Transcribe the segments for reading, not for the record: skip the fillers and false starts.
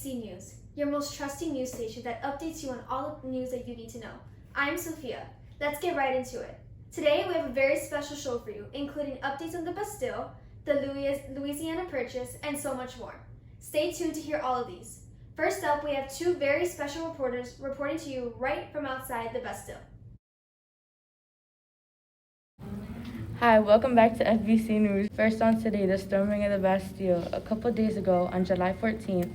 FBC News, your most trusty news station that updates you on all the news that you need to know. I'm Sophia. Let's get right into it. Today we have a very special show for you, including updates on the Bastille, the Louisiana Purchase, and so much more. Stay tuned to hear all of these. First up, we have two very special reporters reporting to you right from outside the Bastille. Hi, welcome back to FBC News. First on today, the storming of the Bastille. A couple days ago, on July 14th,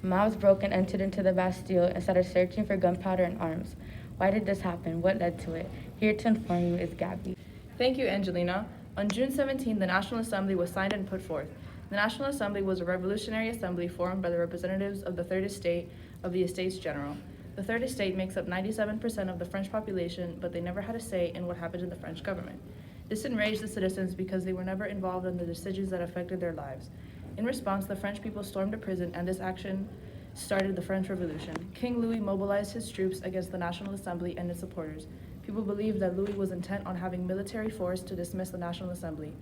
mobs broke and entered into the Bastille and started searching for gunpowder and arms. Why did this happen? What led to it? Here to inform you is Gabby. Thank you, Angelina. On June 17, the National Assembly was signed and put forth. The National Assembly was a revolutionary assembly formed by the representatives of the Third Estate of the Estates General. The Third Estate makes up 97% of the French population, but they never had a say in what happened in the French government. This enraged the citizens because they were never involved in the decisions that affected their lives. In response, the French people stormed a prison, and this action started the French Revolution. King Louis mobilized his troops against the National Assembly and its supporters. People believed that Louis was intent on having military force to dismiss the National Assembly.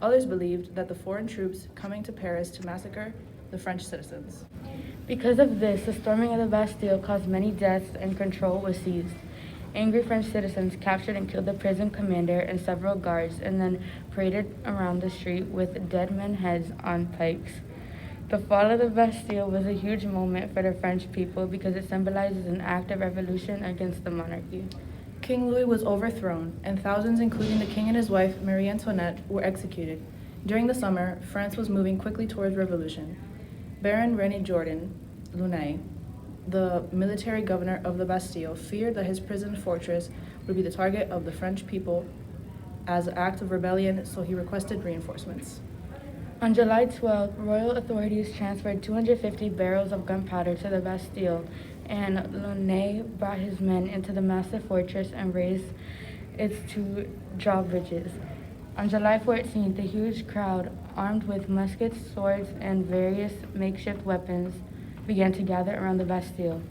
Others believed that the foreign troops coming to Paris to massacre the French citizens. Because of this, the storming of the Bastille caused many deaths and control was seized. Angry French citizens captured and killed the prison commander and several guards, and then paraded around the street with dead men's heads on pikes. The fall of the Bastille was a huge moment for the French people because it symbolizes an act of revolution against the monarchy. King Louis was overthrown, and thousands, including the king and his wife, Marie Antoinette, were executed. During the summer, France was moving quickly towards revolution. Baron René Jourdan Launay, the military governor of the Bastille, feared that his prison fortress would be the target of the French people as an act of rebellion, so he requested reinforcements. On July 12th, royal authorities transferred 250 barrels of gunpowder to the Bastille, and Launay brought his men into the massive fortress and raised its two drawbridges. On July 14th, a huge crowd, armed with muskets, swords, and various makeshift weapons, began to gather around the Bastille.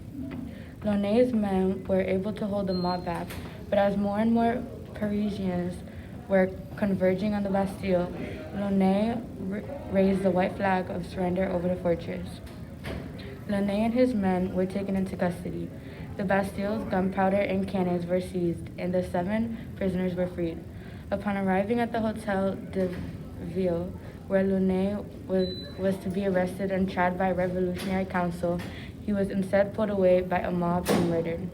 Launay's men were able to hold the mob back, but as more and more Parisians were converging on the Bastille, Launay raised the white flag of surrender over the fortress. Launay and his men were taken into custody. The Bastille's gunpowder and cannons were seized, and the 7 prisoners were freed. Upon arriving at the Hôtel de Ville, where Launay was to be arrested and tried by a revolutionary council, he was instead pulled away by a mob and murdered.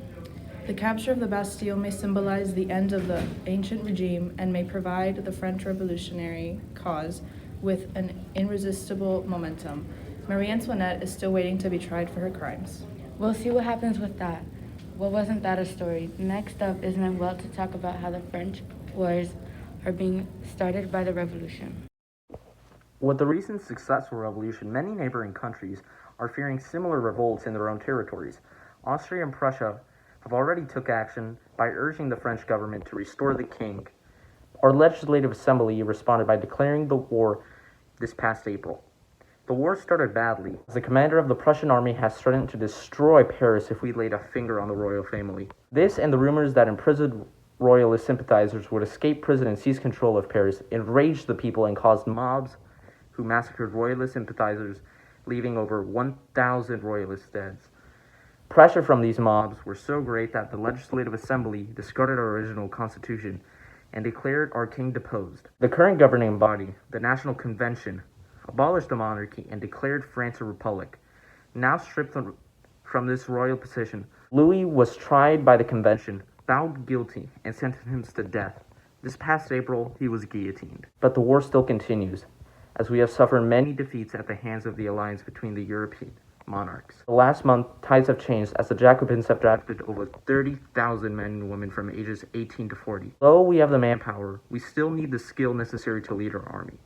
The capture of the Bastille may symbolize the end of the ancient regime and may provide the French revolutionary cause with an irresistible momentum. Marie Antoinette is still waiting to be tried for her crimes. We'll see what happens with that. Well, wasn't that a story? Next up is Manuel to talk about how the French wars are being started by the revolution. With the recent successful revolution, many neighboring countries are fearing similar revolts in their own territories. Austria and Prussia have already took action by urging the French government to restore the king. Our legislative assembly responded by declaring the war this past April. The war started badly, as the commander of the Prussian army has threatened to destroy Paris if we laid a finger on the royal family. This and the rumors that imprisoned royalist sympathizers would escape prison and seize control of Paris enraged the people and caused mobs who massacred royalist sympathizers, leaving over 1,000 royalist deaths. Pressure from these mobs were so great that the Legislative Assembly discarded our original constitution and declared our king deposed. The current governing body, the National Convention, abolished the monarchy and declared France a republic. Now stripped from this royal position, Louis was tried by the convention, found guilty, and sentenced to death. This past April, he was guillotined. But the war still continues, as we have suffered many defeats at the hands of the alliance between the European monarchs. Last month, tides have changed as the Jacobins have drafted over 30,000 men and women from ages 18 to 40. Though we have the manpower, we still need the skill necessary to lead our army.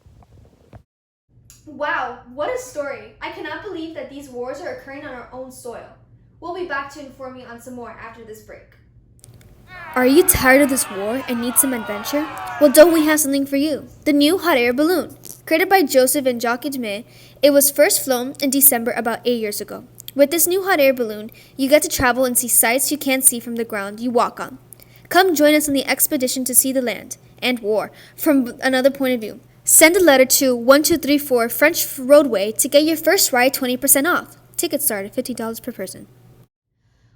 Wow, what a story! I cannot believe that these wars are occurring on our own soil. We'll be back to inform you on some more after this break. Are you tired of this war and need some adventure? Well, don't we have something for you? The new hot air balloon. Created by Joseph and Jacques Edme, it was first flown in December about 8 years ago. With this new hot air balloon, you get to travel and see sights you can't see from the ground you walk on. Come join us on the expedition to see the land and war from another point of view. Send a letter to 1234 French Roadway to get your first ride 20% off. Tickets start at $50 per person.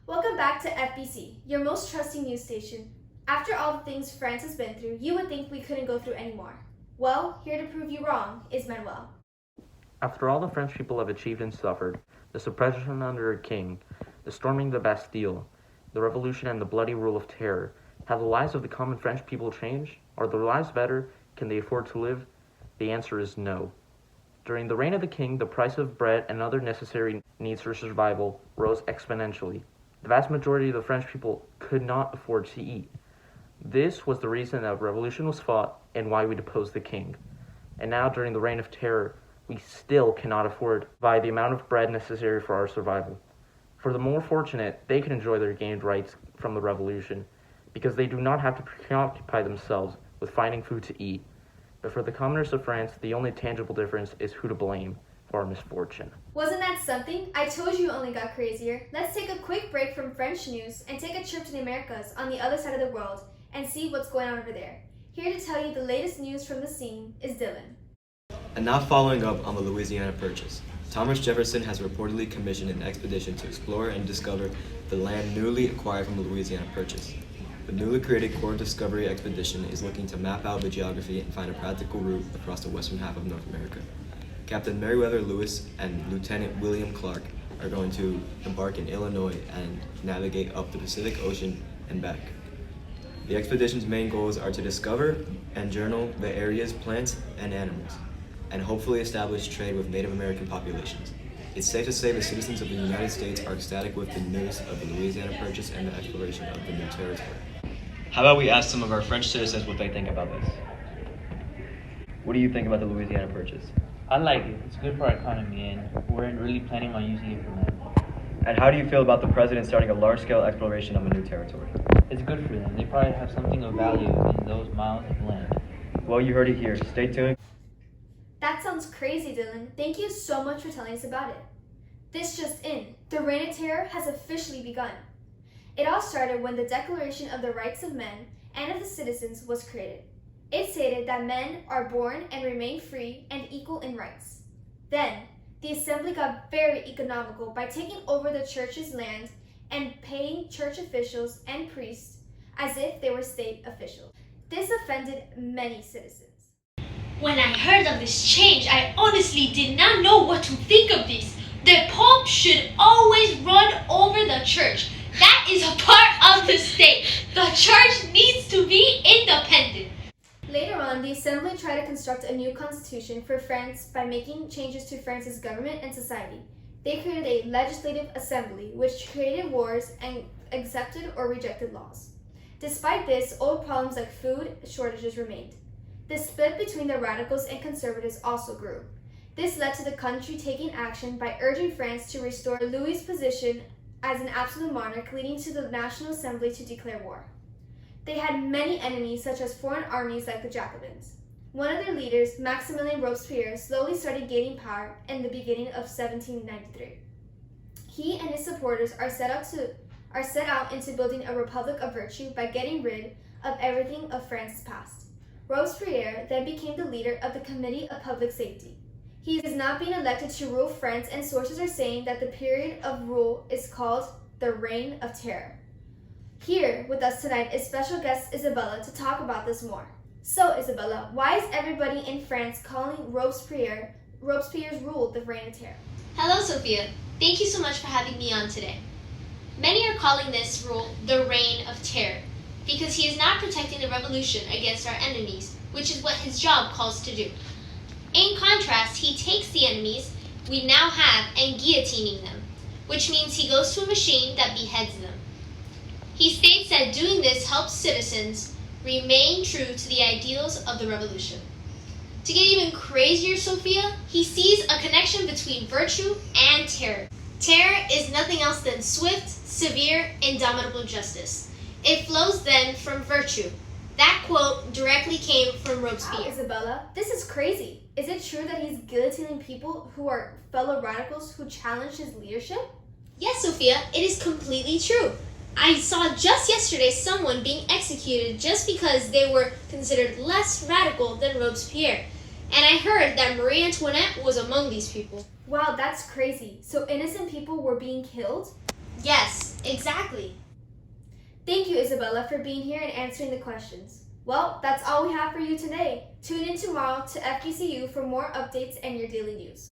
Welcome back to FBC, your most trusting news station. After all the things France has been through, you would think we couldn't go through anymore. Well, here to prove you wrong is Manuel. After all the French people have achieved and suffered, the suppression under a king, the storming the Bastille, the revolution and the bloody rule of terror, have the lives of the common French people changed? Are their lives better? Can they afford to live? The answer is no. During the reign of the king, the price of bread and other necessary needs for survival rose exponentially. The vast majority of the French people could not afford to eat. This was the reason that revolution was fought and why we deposed the king. And now, during the reign of terror, we still cannot afford to buy the amount of bread necessary for our survival. For the more fortunate, they can enjoy their gained rights from the revolution, because they do not have to preoccupy themselves with finding food to eat. But for the commoners of France, the only tangible difference is who to blame for our misfortune. Wasn't that something? I told you it only got crazier. Let's take a quick break from French news and take a trip to the Americas on the other side of the world and see what's going on over there. Here to tell you the latest news from the scene is Dylan. And now following up on the Louisiana Purchase, Thomas Jefferson has reportedly commissioned an expedition to explore and discover the land newly acquired from the Louisiana Purchase. The newly created Corps Discovery Expedition is looking to map out the geography and find a practical route across the western half of North America. Captain Meriwether Lewis and Lieutenant William Clark are going to embark in Illinois and navigate up the Pacific Ocean and back. The expedition's main goals are to discover and journal the area's plants and animals, and hopefully establish trade with Native American populations. It's safe to say the citizens of the United States are ecstatic with the news of the Louisiana Purchase and the exploration of the new territory. How about we ask some of our French citizens what they think about this? What do you think about the Louisiana Purchase? I like it. It's good for our economy, and we're really planning on using it for that. And how do you feel about the president starting a large-scale exploration of a new territory? It's good for them. They probably have something of value in those miles of land. Well, you heard it here. Stay tuned. That sounds crazy, Dylan. Thank you so much for telling us about it. This just in, the Reign of Terror has officially begun. It all started when the Declaration of the Rights of Men and of the Citizens was created. It stated that men are born and remain free and equal in rights. Then, the assembly got very economical by taking over the church's land and paying church officials and priests as if they were state officials. This offended many citizens. When I heard of this change, I honestly did not know what to think of this. The Pope should always run over the church. That is a part of the state. The church needs to be independent. Later on, the Assembly tried to construct a new constitution for France by making changes to France's government and society. They created a legislative assembly, which created wars and accepted or rejected laws. Despite this, old problems like food shortages remained. The split between the radicals and conservatives also grew. This led to the country taking action by urging France to restore Louis' position as an absolute monarch, leading to the National Assembly to declare war. They had many enemies, such as foreign armies like the Jacobins. One of their leaders, Maximilien Robespierre, slowly started gaining power in the beginning of 1793. He and his supporters are set out into building a republic of virtue by getting rid of everything of France's past. Robespierre then became the leader of the Committee of Public Safety. He is not being elected to rule France, and sources are saying that the period of rule is called the Reign of Terror. Here with us tonight is special guest Isabella to talk about this more. So Isabella, why is everybody in France calling Robespierre's rule the Reign of Terror? Hello, Sophia. Thank you so much for having me on today. Many are calling this rule the Reign of Terror because he is not protecting the revolution against our enemies, which is what his job calls to do. In contrast, he takes the enemies we now have and guillotining them, which means he goes to a machine that beheads them. He states that doing this helps citizens remain true to the ideals of the revolution. To get even crazier, Sophia, he sees a connection between virtue and terror. Terror is nothing else than swift, severe, indomitable justice. It flows then from virtue. That quote directly came from Robespierre. Wow, Isabella, this is crazy. Is it true that he's guillotining people who are fellow radicals who challenge his leadership? Yes, Sophia, it is completely true. I saw just yesterday someone being executed just because they were considered less radical than Robespierre. And I heard that Marie Antoinette was among these people. Wow, that's crazy. So innocent people were being killed? Yes, exactly. Thank you, Isabella, for being here and answering the questions. Well, that's all we have for you today. Tune in tomorrow to FGCU for more updates and your daily news.